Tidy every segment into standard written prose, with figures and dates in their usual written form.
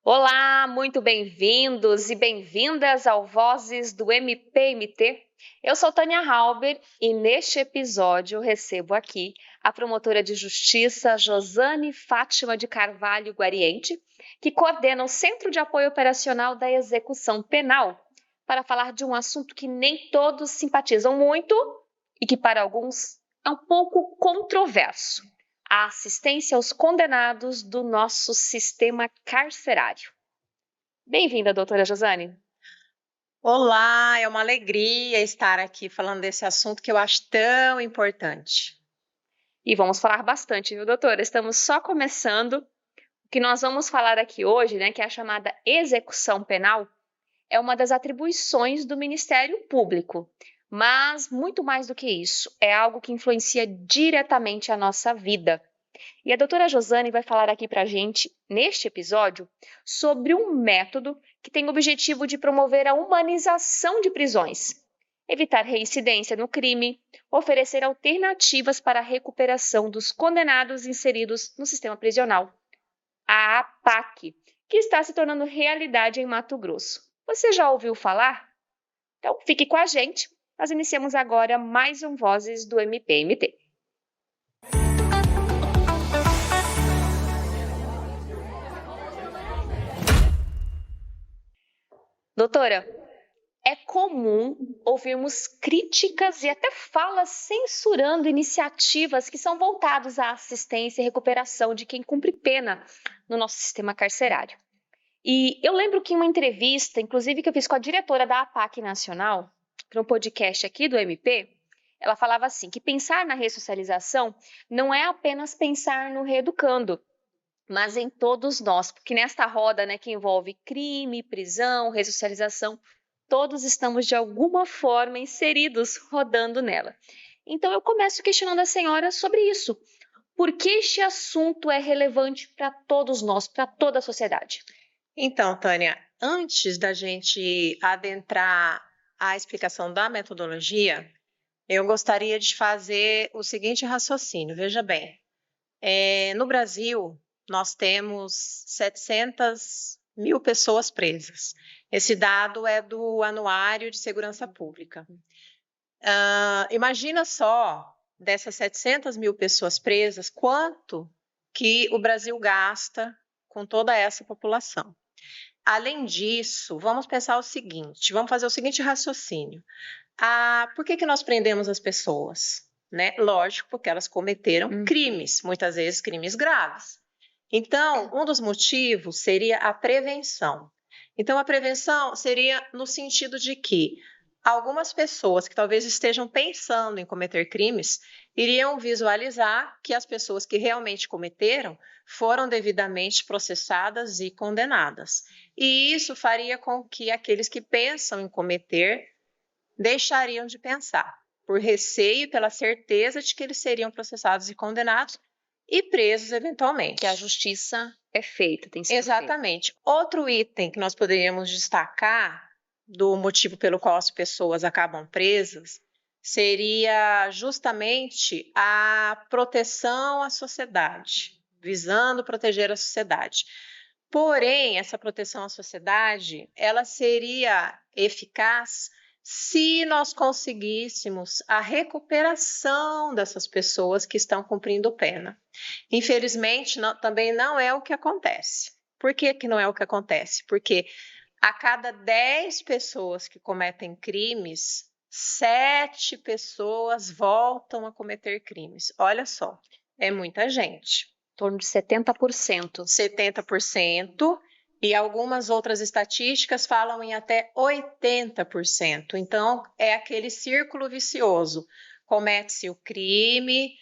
Olá, muito bem-vindos e bem-vindas ao Vozes do MPMT. Eu sou Tânia Halber e neste episódio recebo aqui a promotora de justiça Josane Fátima de Carvalho Guariente, que coordena o Centro de Apoio Operacional da Execução Penal, para falar de um assunto que nem todos simpatizam muito e que para alguns é um pouco controverso: a assistência aos condenados do nosso sistema carcerário. Bem-vinda, doutora Josane. Olá, é uma alegria estar aqui falando desse assunto que eu acho tão importante. E vamos falar bastante, viu, doutora? Estamos só começando. O que nós vamos falar aqui hoje, né, que é a chamada execução penal, é uma das atribuições do Ministério Público. Mas, muito mais do que isso, é algo que influencia diretamente a nossa vida. E a doutora Josane vai falar aqui para a gente, neste episódio, sobre um método que tem o objetivo de promover a humanização de prisões, evitar reincidência no crime, oferecer alternativas para a recuperação dos condenados inseridos no sistema prisional. A APAC, que está se tornando realidade em Mato Grosso. Você já ouviu falar? Então fique com a gente. Nós iniciamos agora mais um Vozes do MPMT. Doutora, é comum ouvirmos críticas e até falas censurando iniciativas que são voltadas à assistência e recuperação de quem cumpre pena no nosso sistema carcerário. E eu lembro que em uma entrevista, inclusive que eu fiz com a diretora da APAC Nacional, para um podcast aqui do MP, ela falava assim, que pensar na ressocialização não é apenas pensar no reeducando, mas em todos nós, porque nesta roda, né, que envolve crime, prisão, ressocialização, todos estamos de alguma forma inseridos rodando nela. Então eu começo questionando a senhora sobre isso. Por que este assunto é relevante para todos nós, para toda a sociedade? Então, Tânia, antes da gente adentrar a explicação da metodologia, eu gostaria de fazer o seguinte raciocínio. Veja bem, no Brasil, nós temos 700 mil pessoas presas. Esse dado é do Anuário de Segurança Pública. Imagina só, dessas 700 mil pessoas presas, quanto que o Brasil gasta com toda essa população. Além disso, vamos pensar o seguinte, vamos fazer o seguinte raciocínio. Por que nós prendemos as pessoas? Né? Lógico, porque elas cometeram crimes, muitas vezes crimes graves. Então, um dos motivos seria a prevenção. Então, a prevenção seria no sentido de que algumas pessoas que talvez estejam pensando em cometer crimes iriam visualizar que as pessoas que realmente cometeram foram devidamente processadas e condenadas. E isso faria com que aqueles que pensam em cometer deixariam de pensar, por receio e pela certeza de que eles seriam processados e condenados e presos eventualmente. Que a justiça é feita, tem sido Exatamente. Outro item que nós poderíamos destacar do motivo pelo qual as pessoas acabam presas seria justamente a proteção à sociedade, visando proteger a sociedade. Porém, essa proteção à sociedade, ela seria eficaz se nós conseguíssemos a recuperação dessas pessoas que estão cumprindo pena. Infelizmente, também não é o que acontece. Por que não é o que acontece? Porque a cada 10 pessoas que cometem crimes, 7 pessoas voltam a cometer crimes. Olha só, é muita gente. Em torno de 70%. 70%, e algumas outras estatísticas falam em até 80%. Então, é aquele círculo vicioso. Comete-se o crime,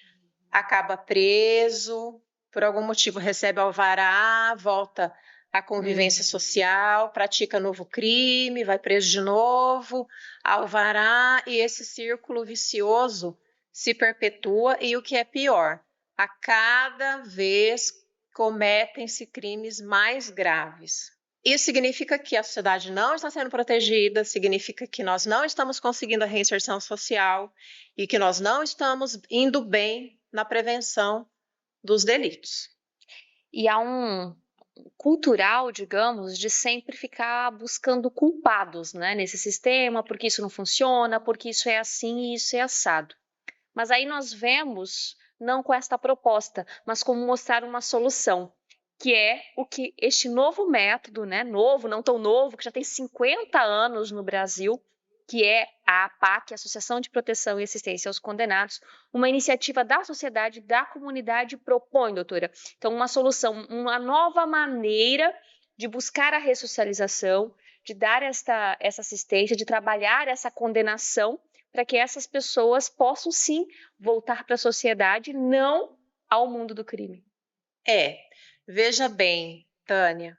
acaba preso, por algum motivo recebe alvará, volta à convivência social, pratica novo crime, vai preso de novo, alvará, e esse círculo vicioso se perpetua, e o que é pior, a cada vez cometem-se crimes mais graves. Isso significa que a sociedade não está sendo protegida, significa que nós não estamos conseguindo a reinserção social e que nós não estamos indo bem na prevenção dos delitos. E há um cultural, digamos, de sempre ficar buscando culpados, né, nesse sistema, porque isso não funciona, porque isso é assim e isso é assado. Mas aí nós vemos, não com esta proposta, mas como mostrar uma solução, que é o que este novo método, né, novo, não tão novo, que já tem 50 anos no Brasil, que é a APAC, Associação de Proteção e Assistência aos Condenados, uma iniciativa da sociedade, da comunidade, propõe, doutora. Então, uma solução, uma nova maneira de buscar a ressocialização, de dar essa assistência, de trabalhar essa condenação, para que essas pessoas possam sim voltar para a sociedade, não ao mundo do crime. Veja bem, Tânia,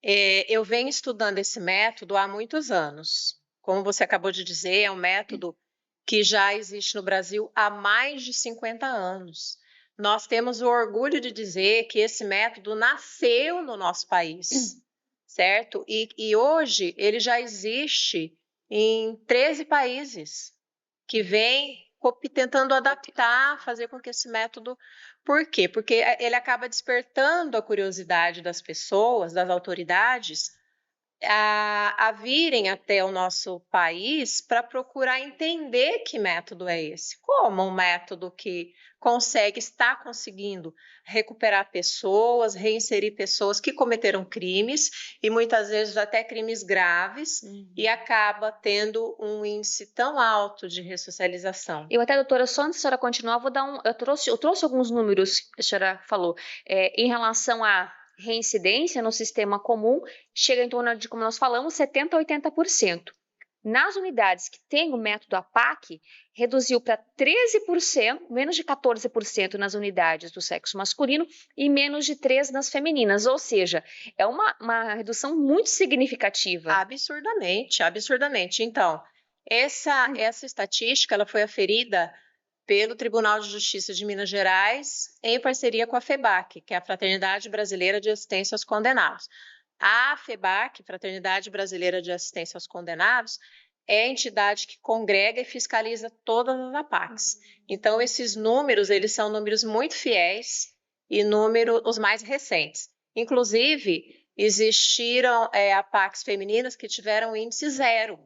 eu venho estudando esse método há muitos anos. Como você acabou de dizer, é um método que já existe no Brasil há mais de 50 anos. Nós temos o orgulho de dizer que esse método nasceu no nosso país, certo? E hoje ele já existe em 13 países que vem tentando adaptar, fazer com que esse método. Por quê? Porque ele acaba despertando a curiosidade das pessoas, das autoridades, a virem até o nosso país para procurar entender que método é esse. Como um método que está conseguindo recuperar pessoas, reinserir pessoas que cometeram crimes, e muitas vezes até crimes graves, e acaba tendo um índice tão alto de ressocialização. Eu até, doutora, só antes da senhora continuar, vou dar eu trouxe alguns números que a senhora falou, em relação à reincidência no sistema comum, chega em torno de, como nós falamos, 70% a 80%. Nas unidades que têm o método APAC, reduziu para 13%, menos de 14% nas unidades do sexo masculino e menos de 3% nas femininas, ou seja, é uma redução muito significativa. Absurdamente, absurdamente. Então, essa estatística ela foi aferida pelo Tribunal de Justiça de Minas Gerais em parceria com a FEBAC, que é a Fraternidade Brasileira de Assistência aos Condenados. A FEBAC, Fraternidade Brasileira de Assistência aos Condenados, é a entidade que congrega e fiscaliza todas as APACs. Então, esses números, eles são números muito fiéis e números os mais recentes. Inclusive, existiram APACs femininas que tiveram índice zero,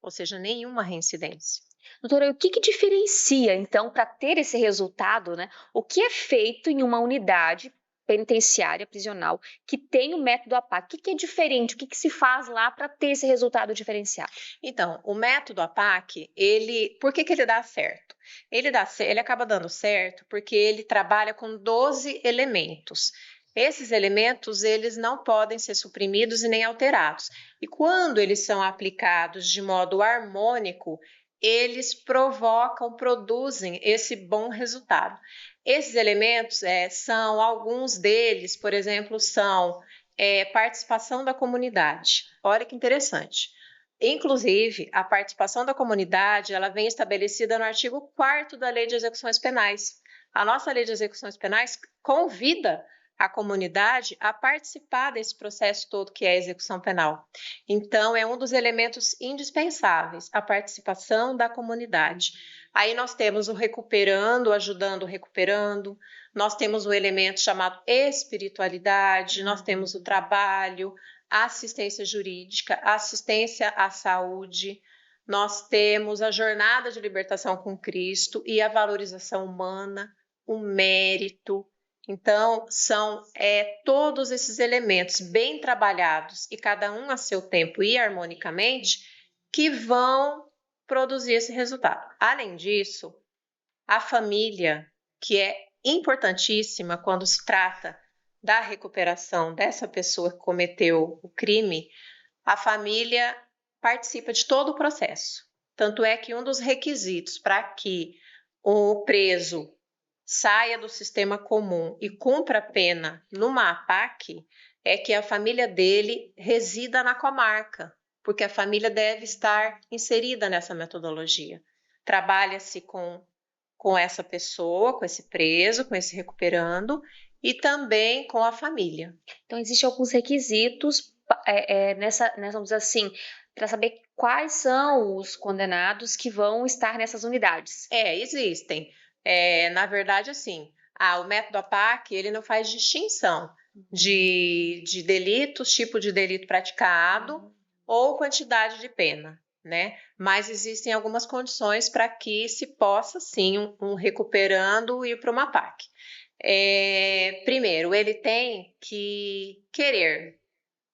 ou seja, nenhuma reincidência. Doutora, o que diferencia, então, para ter esse resultado, né? O que é feito em uma unidade penitenciária, prisional, que tem o método APAC? O que é diferente? O que se faz lá para ter esse resultado diferenciado? Então, o método APAC, por que ele dá certo? Ele acaba dando certo porque ele trabalha com 12 elementos. Esses elementos, eles não podem ser suprimidos e nem alterados. E quando eles são aplicados de modo harmônico, eles produzem esse bom resultado. Esses elementos são, alguns deles, por exemplo, são participação da comunidade. Olha que interessante. Inclusive, a participação da comunidade, ela vem estabelecida no artigo 4º da Lei de Execuções Penais. A nossa Lei de Execuções Penais convida a comunidade a participar desse processo todo que é a execução penal. Então, é um dos elementos indispensáveis, a participação da comunidade. Aí nós temos o recuperando, ajudando o recuperando, nós temos o elemento chamado espiritualidade, nós temos o trabalho, a assistência jurídica, a assistência à saúde, nós temos a jornada de libertação com Cristo e a valorização humana, o mérito. Então, são todos esses elementos bem trabalhados e cada um a seu tempo e harmonicamente que vão produzir esse resultado. Além disso, a família, que é importantíssima quando se trata da recuperação dessa pessoa que cometeu o crime, a família participa de todo o processo. Tanto é que um dos requisitos para que o preso saia do sistema comum e cumpra a pena numa APAC é que a família dele resida na comarca, porque a família deve estar inserida nessa metodologia. Trabalha-se com essa pessoa, com esse preso, com esse recuperando e também com a família. Então, existem alguns requisitos nessa, vamos dizer assim, para saber quais são os condenados que vão estar nessas unidades. Existem. Na verdade, assim, o método APAC, ele não faz distinção. de delitos, tipo de delito praticado ou quantidade de pena, né? Mas existem algumas condições para que se possa, sim, um recuperando ir para uma PAC. Primeiro, ele tem que querer,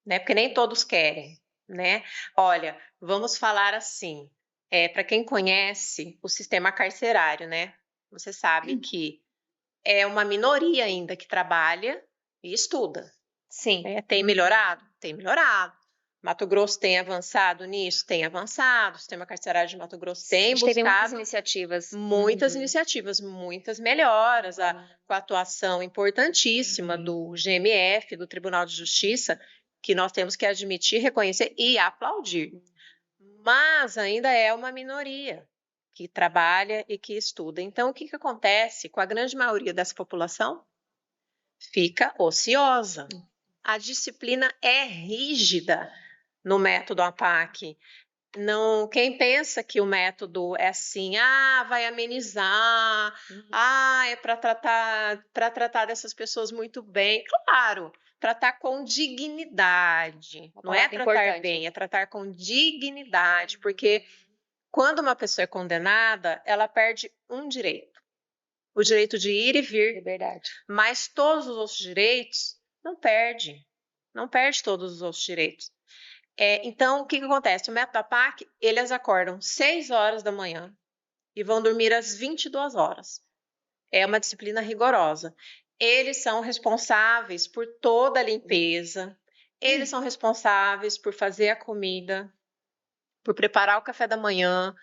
né? Porque nem todos querem, né? Olha, vamos falar assim, para quem conhece o sistema carcerário, né? Você sabe que é uma minoria ainda que trabalha e estuda. Sim. Tem melhorado? Tem melhorado. Mato Grosso tem avançado nisso? Tem avançado. O sistema carcerário de Mato Grosso tem buscado teve muitas iniciativas. muitas iniciativas, muitas melhoras, com a atuação importantíssima do GMF, do Tribunal de Justiça, que nós temos que admitir, reconhecer e aplaudir. Mas ainda é uma minoria que trabalha e que estuda. Então, o que acontece com a grande maioria dessa população? Fica ociosa. A disciplina é rígida no método APAC. Não, quem pensa que o método é assim, vai amenizar, é para tratar dessas pessoas muito bem. Claro, tratar com dignidade. Não é tratar bem, é tratar com dignidade, porque quando uma pessoa é condenada, ela perde um direito. O direito de ir e vir. É verdade. Mas todos os outros direitos não perde. Não perde todos os outros direitos. Então, o que acontece? O método APAC, eles acordam 6 horas da manhã e vão dormir às 22 horas. É uma disciplina rigorosa. Eles são responsáveis por toda a limpeza, eles são responsáveis por fazer a comida, por preparar o café da manhã.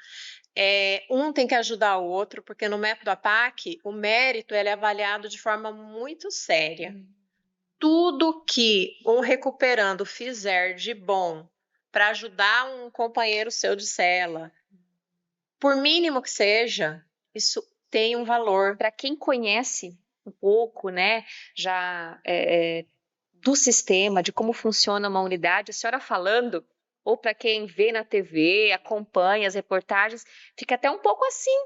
Um tem que ajudar o outro, porque no método APAC, o mérito ele é avaliado de forma muito séria. Tudo que um recuperando fizer de bom para ajudar um companheiro seu de cela, por mínimo que seja, isso tem um valor. Para quem conhece um pouco, né, já do sistema, de como funciona uma unidade, a senhora falando, ou para quem vê na TV, acompanha as reportagens, fica até um pouco assim,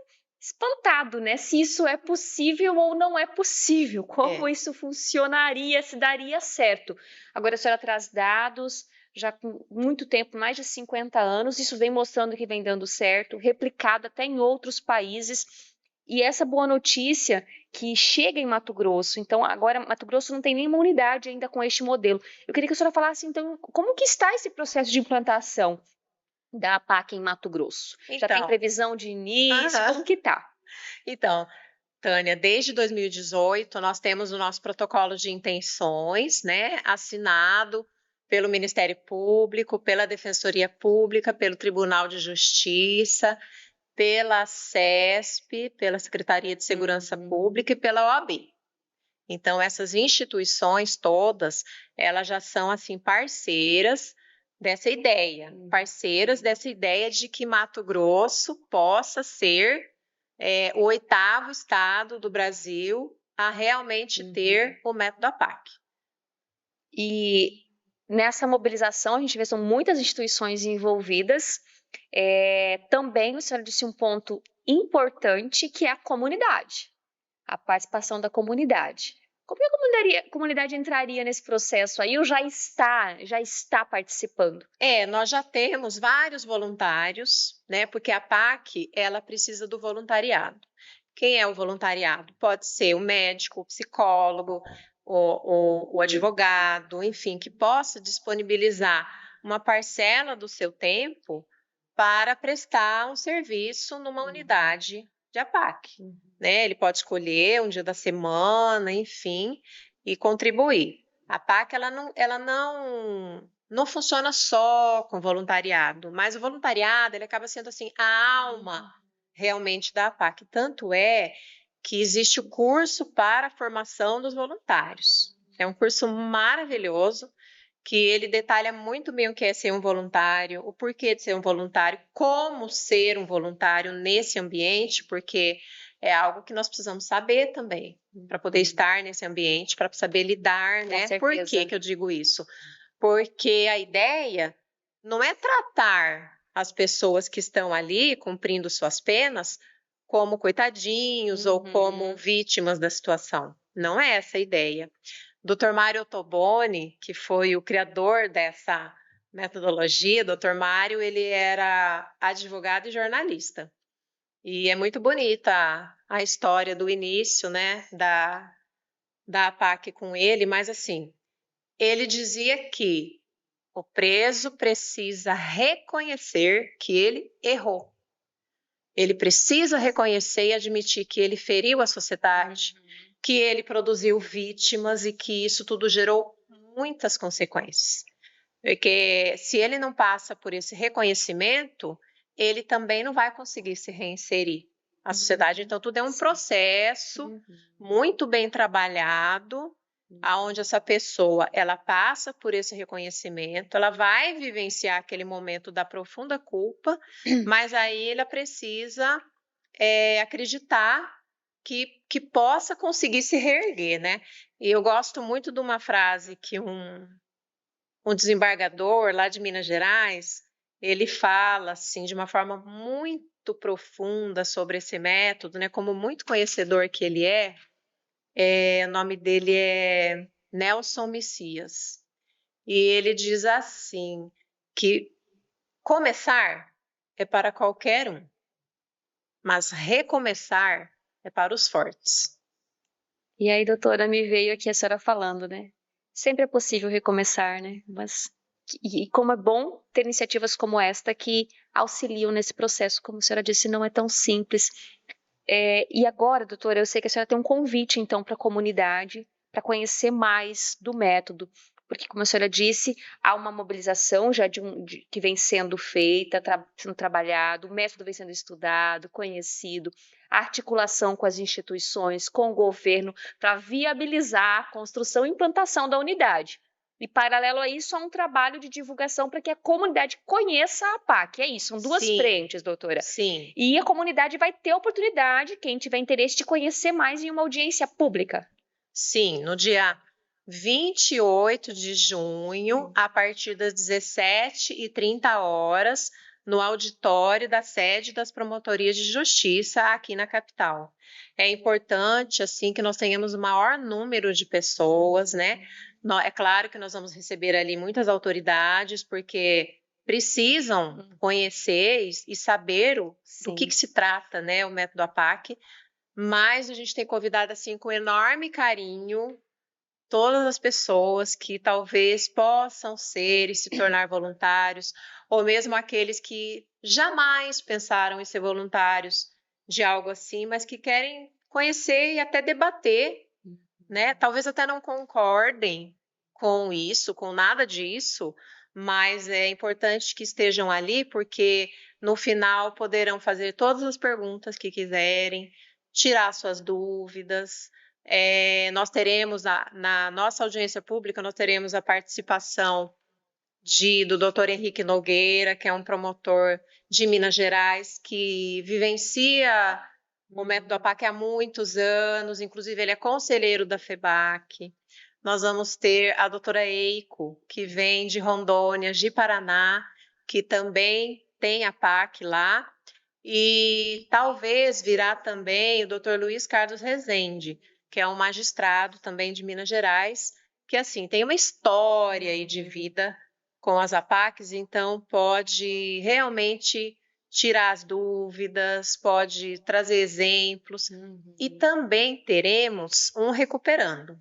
espantado, né? Se isso é possível ou não é possível, como isso funcionaria, se daria certo. Agora a senhora traz dados, já com muito tempo, mais de 50 anos, isso vem mostrando que vem dando certo, replicado até em outros países. E essa boa notícia que chega em Mato Grosso, então agora Mato Grosso não tem nenhuma unidade ainda com este modelo. Eu queria que a senhora falasse, então, como que está esse processo de implantação da APAC em Mato Grosso? Já tem previsão de início? Como que está? Então, Tânia, desde 2018 nós temos o nosso protocolo de intenções, né, assinado pelo Ministério Público, pela Defensoria Pública, pelo Tribunal de Justiça, pela CESP, pela Secretaria de Segurança Pública e pela OAB. Então, essas instituições todas, elas já são, assim, parceiras dessa ideia, de que Mato Grosso possa ser o 8º estado do Brasil a realmente ter o método APAC. E nessa mobilização, a gente vê são muitas instituições envolvidas. Também, a senhora disse um ponto importante, que é a comunidade, a participação da comunidade. Como que a comunidade entraria nesse processo aí ou já está participando? Nós já temos vários voluntários, né? Porque a PAC, ela precisa do voluntariado. Quem é o voluntariado? Pode ser o médico, o psicólogo, o advogado, enfim, que possa disponibilizar uma parcela do seu tempo para prestar um serviço numa unidade de APAC. Né? Ele pode escolher um dia da semana, enfim, e contribuir. A PAC ela não funciona só com voluntariado, mas o voluntariado ele acaba sendo assim a alma realmente da APAC. Tanto é que existe o curso para a formação dos voluntários. É um curso maravilhoso que ele detalha muito bem o que é ser um voluntário, o porquê de ser um voluntário, como ser um voluntário nesse ambiente, porque é algo que nós precisamos saber também, para poder estar nesse ambiente, para saber lidar, né? Por que eu digo isso? Porque a ideia não é tratar as pessoas que estão ali cumprindo suas penas como coitadinhos ou como vítimas da situação. Não é essa a ideia. Dr. Mário Toboni, que foi o criador dessa metodologia, Dr. Mário, ele era advogado e jornalista. E é muito bonita a história do início, né, da APAC com ele, mas assim, ele dizia que o preso precisa reconhecer que ele errou. Ele precisa reconhecer e admitir que ele feriu a sociedade, que ele produziu vítimas e que isso tudo gerou muitas consequências. Porque se ele não passa por esse reconhecimento, ele também não vai conseguir se reinserir à sociedade. Então, tudo é um processo muito bem trabalhado, aonde essa pessoa ela passa por esse reconhecimento, ela vai vivenciar aquele momento da profunda culpa, mas aí ela precisa acreditar que possa conseguir se reerguer, né? E eu gosto muito de uma frase que um desembargador lá de Minas Gerais, ele fala assim de uma forma muito profunda sobre esse método, né? Como muito conhecedor que ele o nome dele é Nelson Messias. E ele diz assim que começar é para qualquer um, mas recomeçar é para os fortes. E aí, doutora, me veio aqui a senhora falando, né? Sempre é possível recomeçar, né? Mas e como é bom ter iniciativas como esta que auxiliam nesse processo, como a senhora disse, não é tão simples. E agora, doutora, eu sei que a senhora tem um convite, então, para a comunidade, para conhecer mais do método, porque, como a senhora disse, há uma mobilização já que vem sendo feita, sendo trabalhado, o método vem sendo estudado, conhecido, a articulação com as instituições, com o governo, para viabilizar a construção e implantação da unidade. E, paralelo a isso, há um trabalho de divulgação para que a comunidade conheça a APAC. É isso, são duas frentes, doutora. Sim. E a comunidade vai ter a oportunidade, quem tiver interesse, de conhecer mais em uma audiência pública. Sim, no dia 28 de junho, a partir das 17h30, no auditório da sede das Promotorias de Justiça aqui na capital. É importante, assim, que nós tenhamos o maior número de pessoas, né? É claro que nós vamos receber ali muitas autoridades, porque precisam conhecer e saber do que se trata, né, o método APAC, mas a gente tem convidado, assim, com enorme carinho, todas as pessoas que talvez possam ser e se tornar voluntários, ou mesmo aqueles que jamais pensaram em ser voluntários de algo assim, mas que querem conhecer e até debater, né? Talvez até não concordem com isso, com nada disso, mas é importante que estejam ali, porque no final poderão fazer todas as perguntas que quiserem, tirar suas dúvidas. Nós teremos, na nossa audiência pública, nós teremos a participação do Dr. Henrique Nogueira, que é um promotor de Minas Gerais, que vivencia o momento do APAC há muitos anos, inclusive ele é conselheiro da FEBAC. Nós vamos ter a doutora Eiko, que vem de Rondônia, de Paraná, que também tem APAC lá, e talvez virá também o doutor Luiz Carlos Rezende, que é um magistrado também de Minas Gerais, que assim tem uma história aí de vida com as APACs, então pode realmente tirar as dúvidas, pode trazer exemplos, e também teremos um recuperando,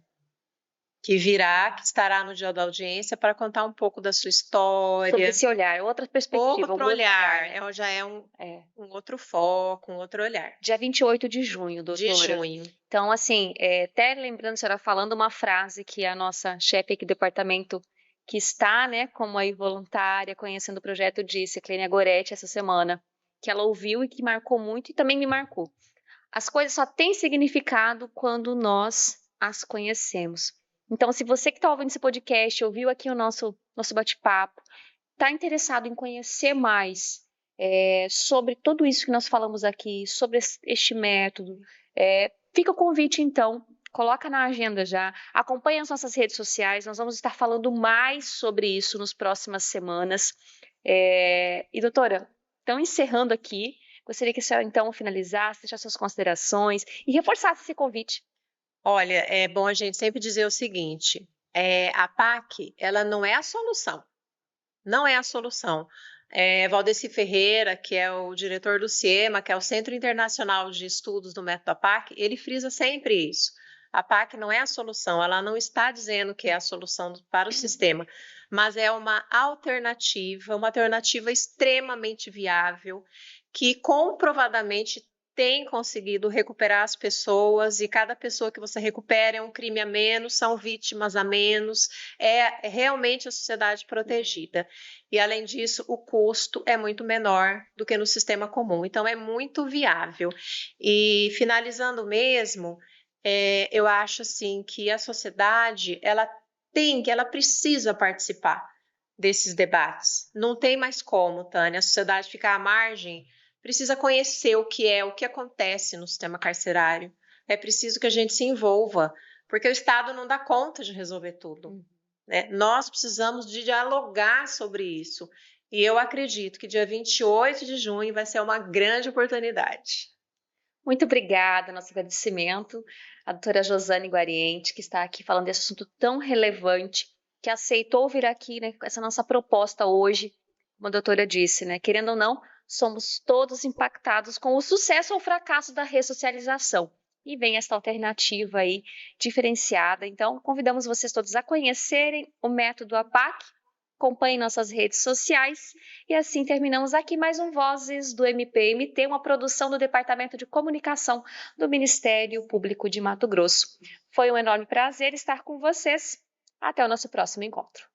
que virá, que estará no dia da audiência para contar um pouco da sua história. Sobre esse olhar, outra perspectiva. Outro olhar, já é um outro foco, um outro olhar. Dia 28 de junho, doutora. De junho. Então, assim, até lembrando, a senhora falando uma frase que a nossa chefe aqui do departamento, que está, né, como aí voluntária, conhecendo o projeto, disse, a Clênia Goretti, essa semana, que ela ouviu e que marcou muito e também me marcou. As coisas só têm significado quando nós as conhecemos. Então, se você que está ouvindo esse podcast, ouviu aqui o nosso bate-papo, está interessado em conhecer mais sobre tudo isso que nós falamos aqui, sobre este método, fica o convite, então, coloca na agenda já, acompanhe as nossas redes sociais, nós vamos estar falando mais sobre isso nas próximas semanas. E, doutora, então, encerrando aqui, gostaria que a senhora, então, finalizasse, deixasse suas considerações e reforçasse esse convite. Olha, é bom a gente sempre dizer o seguinte: a PAC, ela não é a solução, não é a solução. Valdeci Ferreira, que é o diretor do CIEMA, que é o Centro Internacional de Estudos do Método APAC, ele frisa sempre isso. A PAC não é a solução, ela não está dizendo que é a solução para o sistema, mas é uma alternativa extremamente viável, que comprovadamente tem conseguido recuperar as pessoas, e cada pessoa que você recupera é um crime a menos, são vítimas a menos, é realmente a sociedade protegida. E, além disso, o custo é muito menor do que no sistema comum, então é muito viável. E, finalizando mesmo, eu acho assim que a sociedade, ela precisa participar desses debates. Não tem mais como, Tânia, a sociedade ficar à margem, precisa conhecer o que acontece no sistema carcerário. É preciso que a gente se envolva, porque o Estado não dá conta de resolver tudo, né? Nós precisamos de dialogar sobre isso. E eu acredito que dia 28 de junho vai ser uma grande oportunidade. Muito obrigada, nosso agradecimento à doutora Josane Guariente, que está aqui falando desse assunto tão relevante, que aceitou vir aqui, né, com essa nossa proposta hoje, como a doutora disse, né, querendo ou não, somos todos impactados com o sucesso ou fracasso da ressocialização. E vem esta alternativa aí diferenciada. Então, convidamos vocês todos a conhecerem o método APAC, acompanhem nossas redes sociais e assim terminamos aqui mais um Vozes do MPMT, uma produção do Departamento de Comunicação do Ministério Público de Mato Grosso. Foi um enorme prazer estar com vocês. Até o nosso próximo encontro.